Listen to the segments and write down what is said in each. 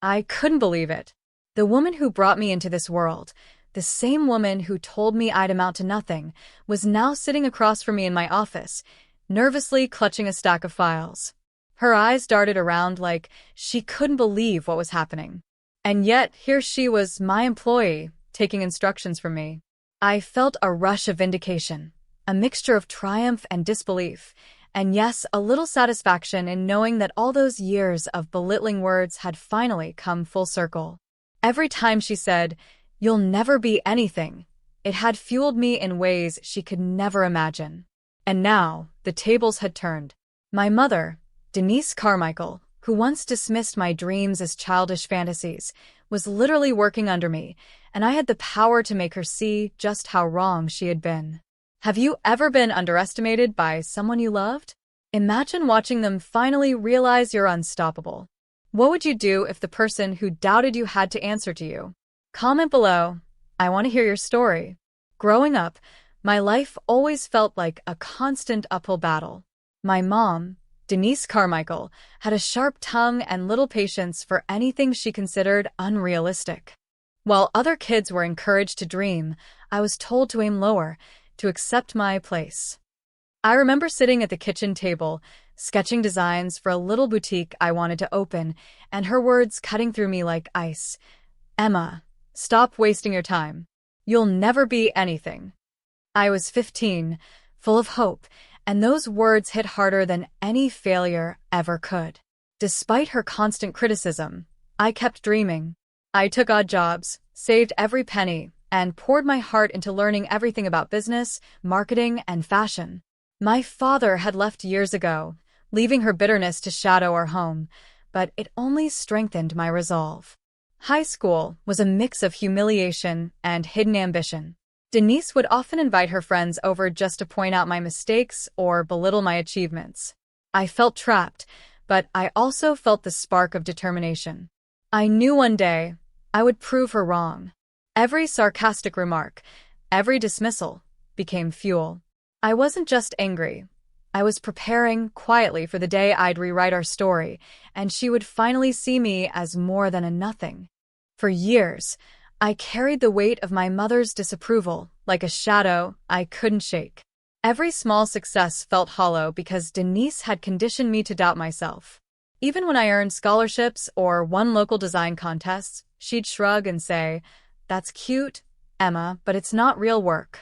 I couldn't believe it. The woman who brought me into this world, the same woman who told me I'd amount to nothing, was now sitting across from me in my office, nervously clutching a stack of files. Her eyes darted around like she couldn't believe what was happening. And yet, here she was, my employee, taking instructions from me. I felt a rush of vindication, a mixture of triumph and disbelief, and yes, a little satisfaction in knowing that all those years of belittling words had finally come full circle. Every time she said, "You'll never be anything," it had fueled me in ways she could never imagine. And now, the tables had turned. My mother, Denise Carmichael, who once dismissed my dreams as childish fantasies, was literally working under me, and I had the power to make her see just how wrong she had been. Have you ever been underestimated by someone you loved? Imagine watching them finally realize you're unstoppable. What would you do if the person who doubted you had to answer to you? Comment below. I want to hear your story. Growing up, my life always felt like a constant uphill battle. My mom, Denise Carmichael, had a sharp tongue and little patience for anything she considered unrealistic. While other kids were encouraged to dream, I was told to aim lower, to accept my place. I remember sitting at the kitchen table, sketching designs for a little boutique I wanted to open, and her words cutting through me like ice. "Emma, stop wasting your time. You'll never be anything." I was 15, full of hope, and those words hit harder than any failure ever could. Despite her constant criticism, I kept dreaming. I took odd jobs, saved every penny, and poured my heart into learning everything about business, marketing, and fashion. My father had left years ago, leaving her bitterness to shadow our home, but it only strengthened my resolve. High school was a mix of humiliation and hidden ambition. Denise would often invite her friends over just to point out my mistakes or belittle my achievements. I felt trapped, but I also felt the spark of determination. I knew one day I would prove her wrong. Every sarcastic remark, every dismissal, became fuel. I wasn't just angry. I was preparing quietly for the day I'd rewrite our story, and she would finally see me as more than a nothing. For years, I carried the weight of my mother's disapproval like a shadow I couldn't shake. Every small success felt hollow because Denise had conditioned me to doubt myself. Even when I earned scholarships or won local design contests, she'd shrug and say, "That's cute, Emma, but it's not real work."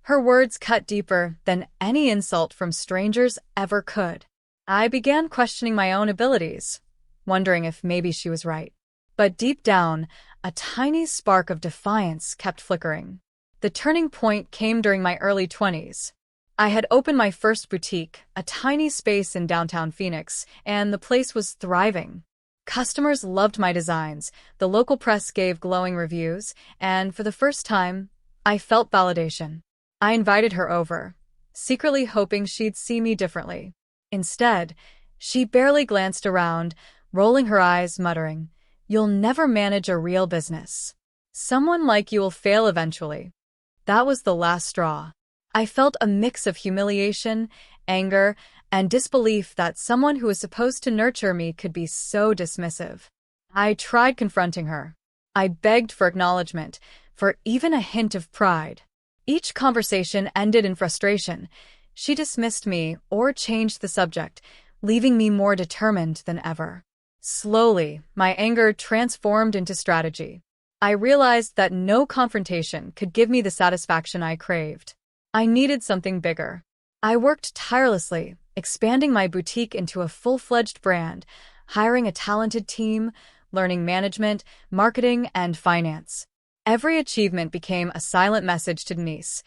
Her words cut deeper than any insult from strangers ever could. I began questioning my own abilities, wondering if maybe she was right. But deep down, a tiny spark of defiance kept flickering. The turning point came during my early 20s. I had opened my first boutique, a tiny space in downtown Phoenix, and the place was thriving. Customers loved my designs, the local press gave glowing reviews, and for the first time, I felt validation. I invited her over, secretly hoping she'd see me differently. Instead, she barely glanced around, rolling her eyes, muttering, "You'll never manage a real business. Someone like you will fail eventually." That was the last straw. I felt a mix of humiliation, anger, and disbelief that someone who was supposed to nurture me could be so dismissive. I tried confronting her. I begged for acknowledgement, for even a hint of pride. Each conversation ended in frustration. She dismissed me or changed the subject, leaving me more determined than ever. Slowly, my anger transformed into strategy. I realized that no confrontation could give me the satisfaction I craved. I needed something bigger. I worked tirelessly, expanding my boutique into a full-fledged brand, hiring a talented team, learning management, marketing, and finance. Every achievement became a silent message to Denise.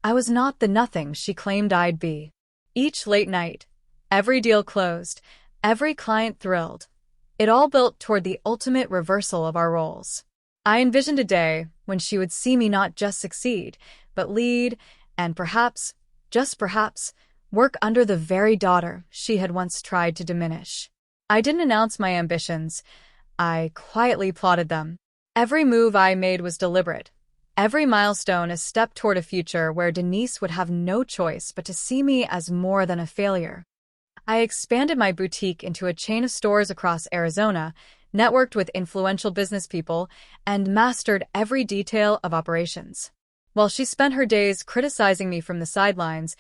I was not the nothing she claimed I'd be. Each late night, every deal closed, every client thrilled. It all built toward the ultimate reversal of our roles. I envisioned a day when she would see me not just succeed, but lead, and perhaps, just perhaps, work under the very daughter she had once tried to diminish. I didn't announce my ambitions. I quietly plotted them. Every move I made was deliberate. Every milestone a step toward a future where Denise would have no choice but to see me as more than a failure. I expanded my boutique into a chain of stores across Arizona, networked with influential business people, and mastered every detail of operations. While she spent her days criticizing me from the sidelines,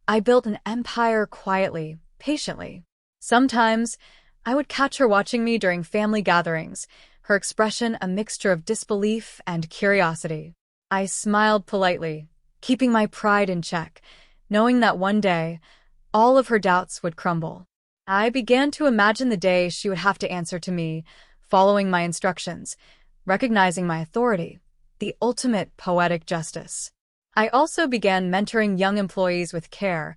I built an empire quietly, patiently. Sometimes, I would catch her watching me during family gatherings, her expression a mixture of disbelief and curiosity. I smiled politely, keeping my pride in check, knowing that one day, all of her doubts would crumble. I began to imagine the day she would have to answer to me, following my instructions, recognizing my authority, the ultimate poetic justice. I also began mentoring young employees with care,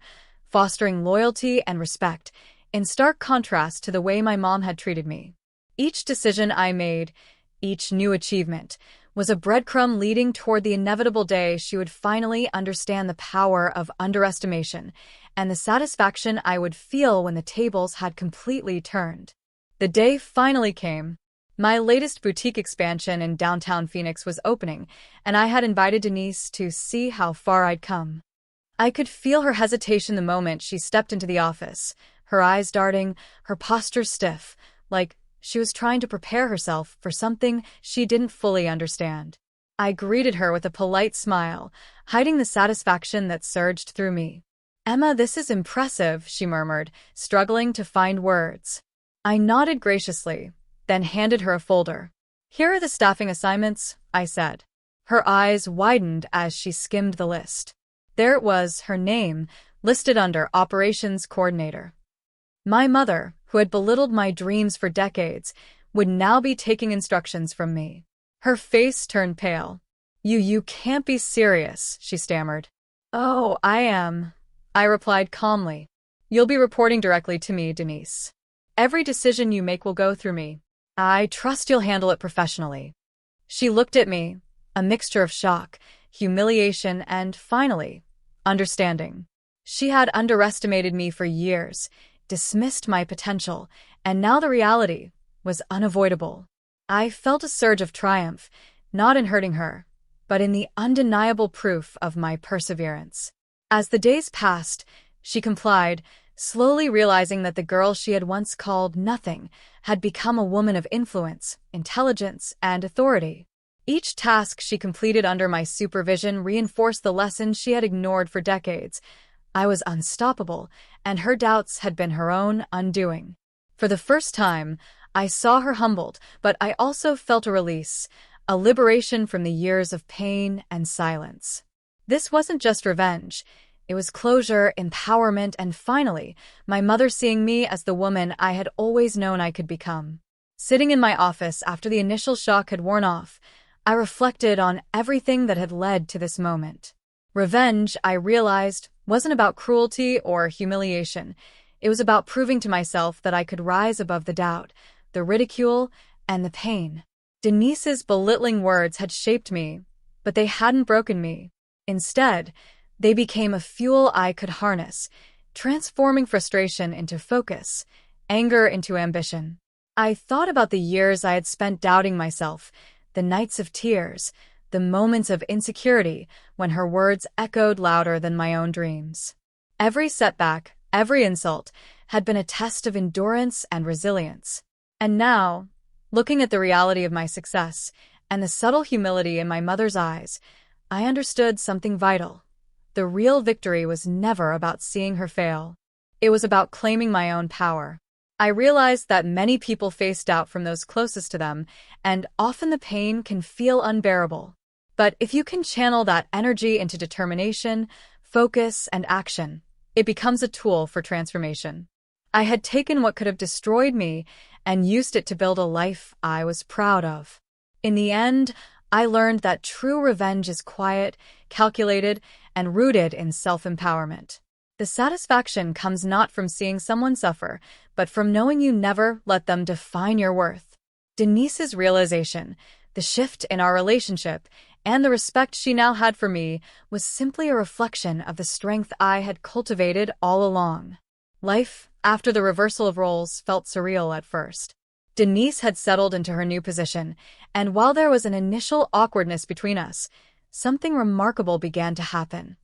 fostering loyalty and respect, in stark contrast to the way my mom had treated me. Each decision I made, each new achievement, was a breadcrumb leading toward the inevitable day she would finally understand the power of underestimation and the satisfaction I would feel when the tables had completely turned. The day finally came. My latest boutique expansion in downtown Phoenix was opening, and I had invited Denise to see how far I'd come. I could feel her hesitation the moment she stepped into the office, her eyes darting, her posture stiff, like she was trying to prepare herself for something she didn't fully understand. I greeted her with a polite smile, hiding the satisfaction that surged through me. "Emma, this is impressive," she murmured, struggling to find words. I nodded graciously, then handed her a folder. "Here are the staffing assignments," I said. Her eyes widened as she skimmed the list. There it was, her name, listed under Operations Coordinator. My mother, who had belittled my dreams for decades, would now be taking instructions from me. Her face turned pale. You can't be serious," she stammered. "Oh, I am," I replied calmly. "You'll be reporting directly to me, Denise. Every decision you make will go through me. I trust you'll handle it professionally." She looked at me, a mixture of shock, humiliation, and, finally, understanding. She had underestimated me for years, dismissed my potential, and now the reality was unavoidable. I felt a surge of triumph, not in hurting her, but in the undeniable proof of my perseverance. As the days passed, she complied, slowly realizing that the girl she had once called nothing had become a woman of influence, intelligence, and authority. Each task she completed under my supervision reinforced the lesson she had ignored for decades. I was unstoppable, and her doubts had been her own undoing. For the first time, I saw her humbled, but I also felt a release, a liberation from the years of pain and silence. This wasn't just revenge. It was closure, empowerment, and finally, my mother seeing me as the woman I had always known I could become. Sitting in my office after the initial shock had worn off, I reflected on everything that had led to this moment. Revenge, I realized, wasn't about cruelty or humiliation. It was about proving to myself that I could rise above the doubt, the ridicule, and the pain. Denise's belittling words had shaped me, but they hadn't broken me. Instead, they became a fuel I could harness, transforming frustration into focus, anger into ambition. I thought about the years I had spent doubting myself, the nights of tears, the moments of insecurity when her words echoed louder than my own dreams. Every setback, every insult, had been a test of endurance and resilience. And now, looking at the reality of my success and the subtle humility in my mother's eyes, I understood something vital. The real victory was never about seeing her fail. It was about claiming my own power. I realized that many people face doubt from those closest to them, and often the pain can feel unbearable. But if you can channel that energy into determination, focus, and action, it becomes a tool for transformation. I had taken what could have destroyed me and used it to build a life I was proud of. In the end, I learned that true revenge is quiet, calculated, and rooted in self-empowerment. The satisfaction comes not from seeing someone suffer, but from knowing you never let them define your worth. Denise's realization, the shift in our relationship, and the respect she now had for me was simply a reflection of the strength I had cultivated all along. Life, after the reversal of roles, felt surreal at first. Denise had settled into her new position, and while there was an initial awkwardness between us, something remarkable began to happen.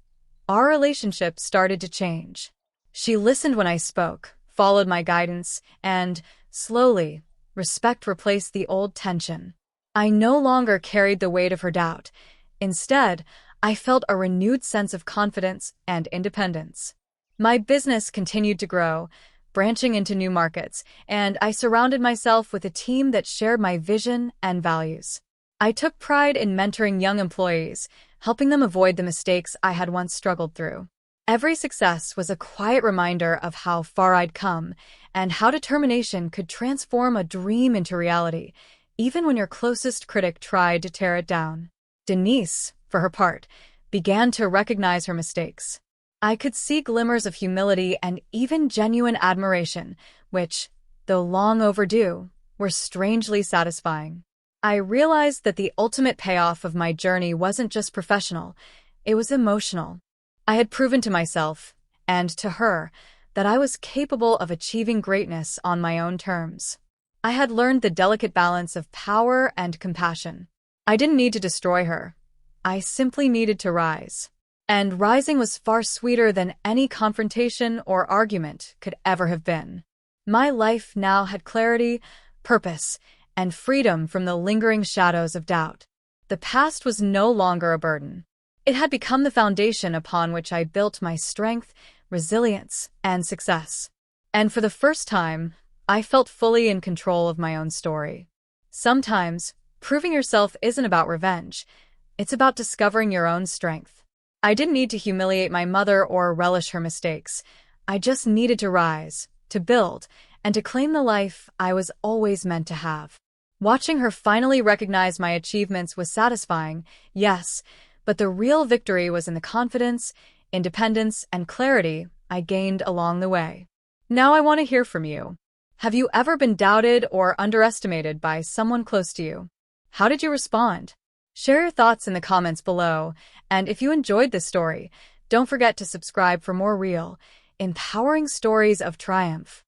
Our relationship started to change. She listened when I spoke, followed my guidance, and, slowly, respect replaced the old tension. I no longer carried the weight of her doubt. Instead, I felt a renewed sense of confidence and independence. My business continued to grow, branching into new markets, and I surrounded myself with a team that shared my vision and values. I took pride in mentoring young employees, helping them avoid the mistakes I had once struggled through. Every success was a quiet reminder of how far I'd come and how determination could transform a dream into reality, even when your closest critic tried to tear it down. Denise, for her part, began to recognize her mistakes. I could see glimmers of humility and even genuine admiration, which, though long overdue, were strangely satisfying. I realized that the ultimate payoff of my journey wasn't just professional, it was emotional. I had proven to myself, and to her, that I was capable of achieving greatness on my own terms. I had learned the delicate balance of power and compassion. I didn't need to destroy her. I simply needed to rise. And rising was far sweeter than any confrontation or argument could ever have been. My life now had clarity, purpose, and freedom from the lingering shadows of doubt. The past was no longer a burden. It had become the foundation upon which I built my strength, resilience, and success. And for the first time, I felt fully in control of my own story. Sometimes, proving yourself isn't about revenge. It's about discovering your own strength. I didn't need to humiliate my mother or relish her mistakes. I just needed to rise, to build, and to claim the life I was always meant to have. Watching her finally recognize my achievements was satisfying, yes, but the real victory was in the confidence, independence, and clarity I gained along the way. Now I want to hear from you. Have you ever been doubted or underestimated by someone close to you? How did you respond? Share your thoughts in the comments below, and if you enjoyed this story, don't forget to subscribe for more real, empowering stories of triumph.